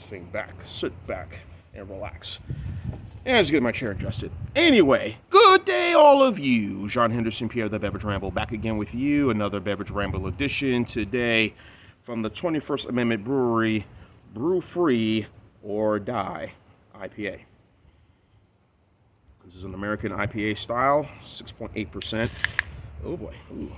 thing back, sit back, and relax. And just get my chair adjusted. Anyway, good day, all of you. John Henderson, Pierre the Beverage Ramble, back again with you. Another Beverage Ramble edition today from the 21st Amendment Brewery, Brew Free or Die IPA. This is an American IPA style, 6.8%. Oh boy. Ooh.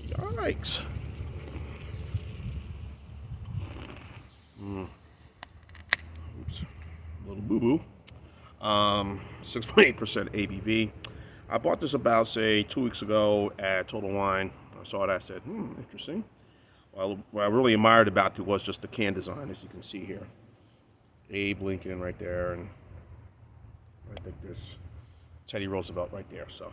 Yikes. Oops. A little boo-boo. 6.8% ABV. I bought this about, say, 2 weeks ago at Total Wine. I saw it, I said, interesting. Well, what I really admired about it was just the can design, as you can see here. Abe Lincoln right there, and I think there's Teddy Roosevelt right there. So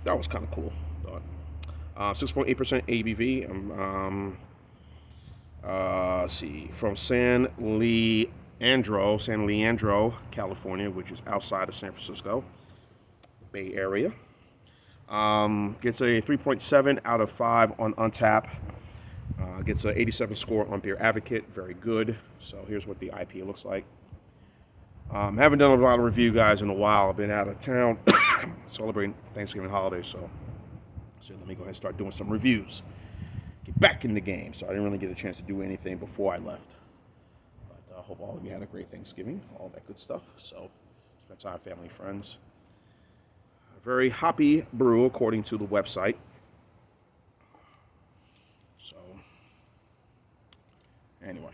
that was kind of cool. 6.8% ABV. Let's see, from San Leandro, California, which is outside of San Francisco, Bay Area. Gets a 3.7 out of 5 on Untappd. Gets an 87 score on Beer Advocate. Very good. So here's what the IPA looks like. Haven't done a lot of review, guys, in a while. I've been out of town celebrating Thanksgiving holiday, so let me go ahead and start doing some reviews. Get back in the game. So I didn't really get a chance to do anything before I left. But I hope all of you had a great Thanksgiving, all that good stuff. So spent time with family, friends. A very hoppy brew, according to the website. So anyway,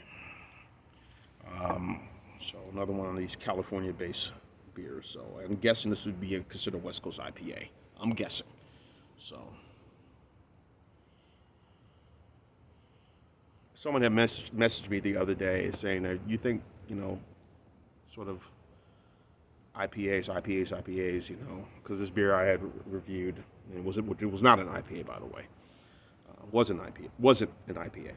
so another one of these California-based beers. So I'm guessing this would be considered West Coast IPA. I'm guessing. So someone had messaged me the other day saying that you think, sort of IPAs, because this beer I had reviewed, and it was not an IPA, by the way. Wasn't an IPA.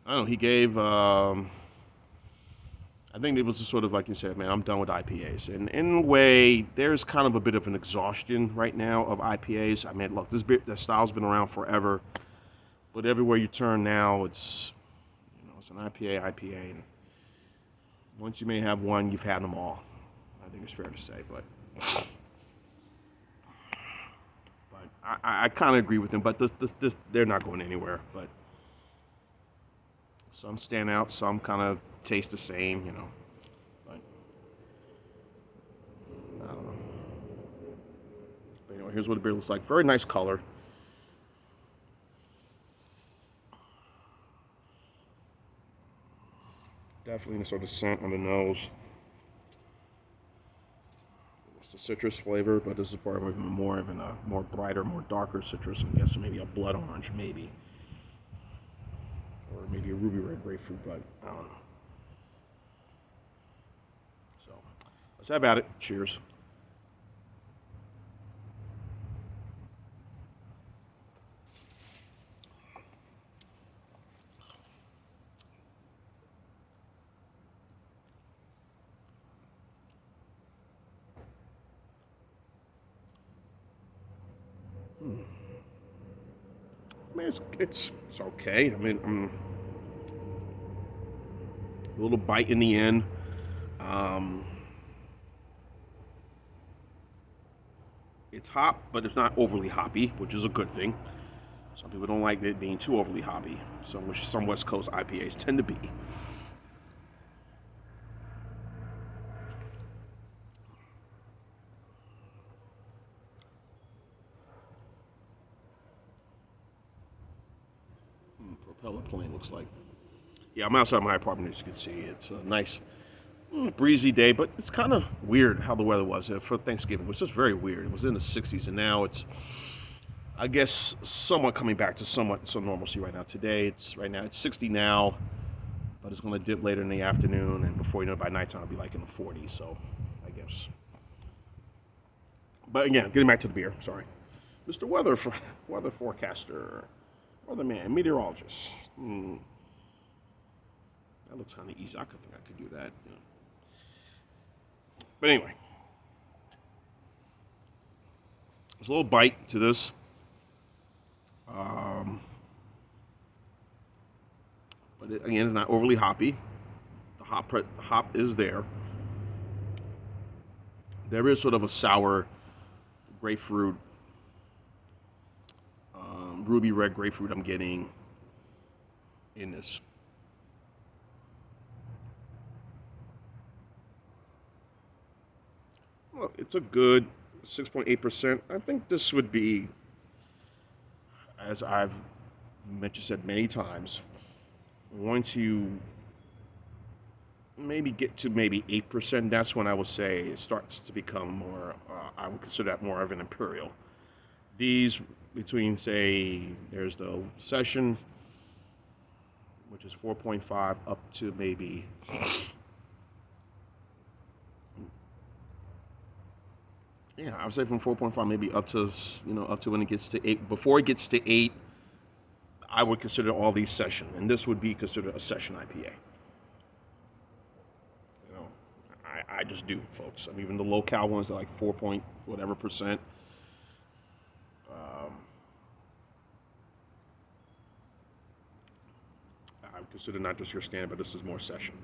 I don't know, he gave, I think it was just sort of like you said, man, I'm done with IPAs. And in a way, there's kind of a bit of an exhaustion right now of IPAs. I mean, look, this style's been around forever, but everywhere you turn now, it's an IPA. And once you may have one, you've had them all. I think it's fair to say, but I kind of agree with them. But this they're not going anywhere. But some stand out, some kind of taste the same, But I don't know. But anyway, here's what the beer looks like. Very nice color. Definitely a sort of scent on the nose. It's a citrus flavor, but this is probably more of a more brighter, more darker citrus. I'm guessing maybe a blood orange, maybe. Or maybe a ruby red grapefruit, but I don't know. So let's have at it. Cheers. I mean, it's okay. I mean, a little bite in the end. It's hop, but it's not overly hoppy, which is a good thing. Some people don't like it being too overly hoppy, which some West Coast IPAs tend to be. Propeller plane looks like. Yeah, I'm outside my apartment, as you can see. It's a nice, breezy day, but it's kind of weird how the weather was for Thanksgiving. It was just very weird. It was in the 60s, and now it's, I guess, somewhat coming back to some normalcy right now. Right now it's 60 now, but it's going to dip later in the afternoon, and before you know it, by nighttime, it'll be like in the 40s. So, I guess. But again, getting back to the beer. Sorry, Mr. Weather forecaster, weatherman, meteorologist. That looks kind of easy. I think I could do that. But anyway, there's a little bite to this. but again, it's not overly hoppy. The hop is there. There is sort of a sour grapefruit, ruby red grapefruit I'm getting in this. Well, it's a good 6.8%. I think this would be, as I've said many times, once you maybe get to maybe 8%, that's when I would say it starts to become more, I would consider that more of an imperial. These between, say, there's the session, which is 4.5, up to maybe, yeah, I would say from 4.5 maybe up to, up to when it gets to 8. Before it gets to 8, I would consider all these session, and this would be considered a session IPA. I just do, folks. I mean, even the low-cal ones, they're like 4 point whatever percent. I would consider not just your standard, but this is more session.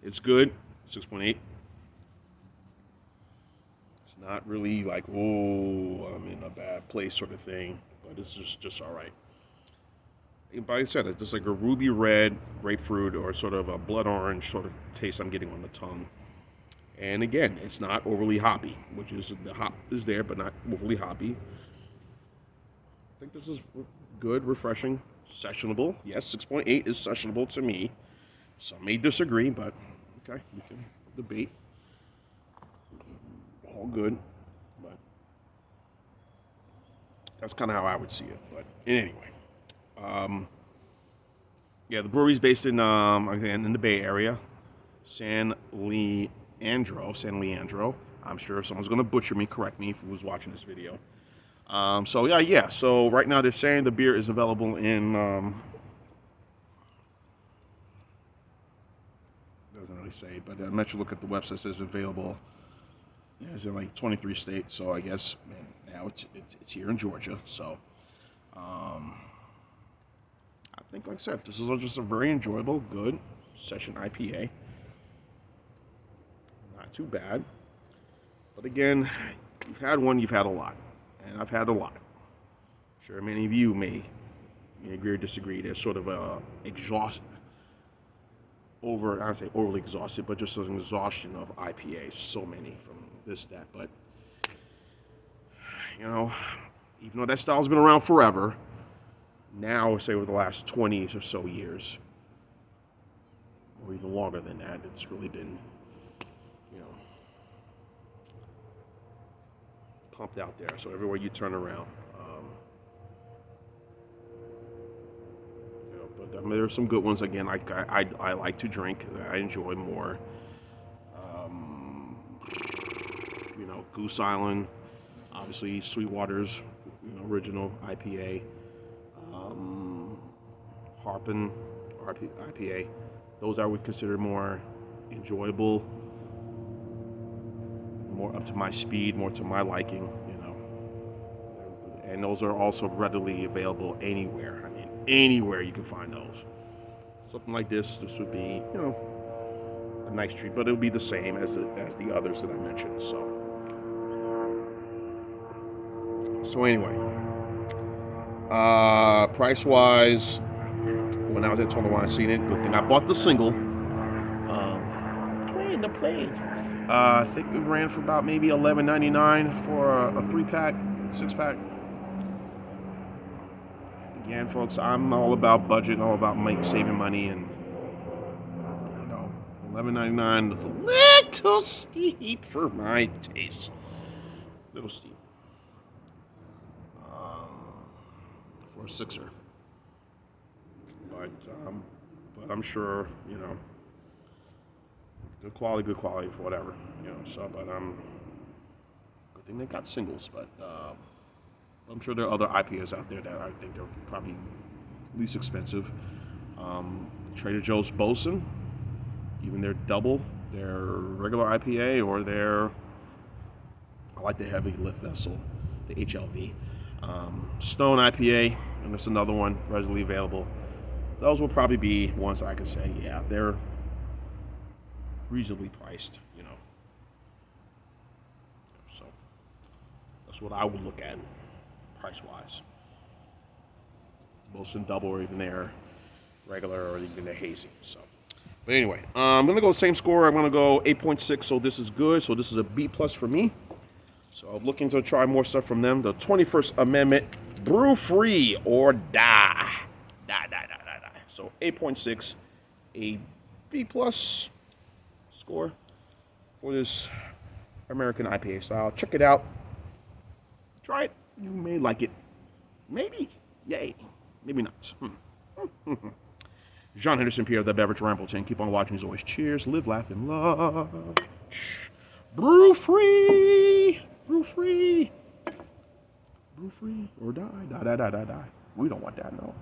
It's good, 6.8. It's not really like, oh, I'm in a bad place sort of thing, but it's just all right. Like I said, it's just like a ruby red grapefruit or sort of a blood orange sort of taste I'm getting on the tongue. And again, it's not overly hoppy, which is, the hop is there, but not overly hoppy. I think this is good, refreshing, sessionable. Yes, 6.8 is sessionable to me. Some may disagree, but okay, we can debate. All good, but that's kind of how I would see it. But anyway, yeah, the brewery's based in, again, in the Bay Area, San Leandro. I'm sure someone's going to butcher me, correct me, who's watching this video. So right now they're saying the beer is available in, doesn't really say, but I'm not sure, look at the website, it says available. Yeah, it's in like 23 states, so I guess now it's here in Georgia. So I think, like I said, this is just a very enjoyable, good session IPA. Not too bad. But again, you've had one, you've had a lot. And I've had a lot. I'm sure many of you may agree or disagree. There's sort of a exhaust I don't say overly exhausted, but just an exhaustion of IPAs. So many from this, that. But, even though that style's been around forever, now, say over the last 20 or so years, or even longer than that, it's really been, pumped out there. So everywhere you turn around, but I mean, there's some good ones. Again, I like to drink. I enjoy more. Goose Island, obviously Sweetwater's, original IPA. Harpin IPA. Those I would consider more enjoyable, more up to my speed, more to my liking, And those are also readily available anywhere. I mean, anywhere you can find those. Something like this would be, a nice treat, but it would be the same as the others that I mentioned. So anyway, price-wise, when I was at Total Wine, I seen it. Good thing I bought the single. The plane. I think it ran for about maybe $11.99 for a 3-pack, 6-pack. Again, folks, I'm all about budget, all about saving money, and $11.99 is a little steep for my taste. A little steep for a sixer. But I'm sure, good quality for whatever, but good thing they got singles, but I'm sure there are other IPAs out there that I think they're probably least expensive. Trader Joe's Bosun, even their double, their regular IPA, or I like the heavy lift vessel, the HLV. Stone IPA, and there's another one readily available. those will probably be ones I could say, yeah, they're reasonably priced, you know. So that's what I would look at price-wise. Most in double or even they're regular or even they're hazy. So, but anyway, I'm gonna go same score. I'm gonna go 8.6. So this is good. So this is a B plus for me. So I'm looking to try more stuff from them. The 21st Amendment, brew free or die. Die. So 8.6, a B plus score for this American IPA style. Check it out. Try it. You may like it. Maybe. Yay. Maybe not. John Henderson, Pierre, the Beverage Rambleton. Keep on watching as always. Cheers. Live, laugh, and love. Brew free. Brew free. Brew free or die. Die. We don't want that, no.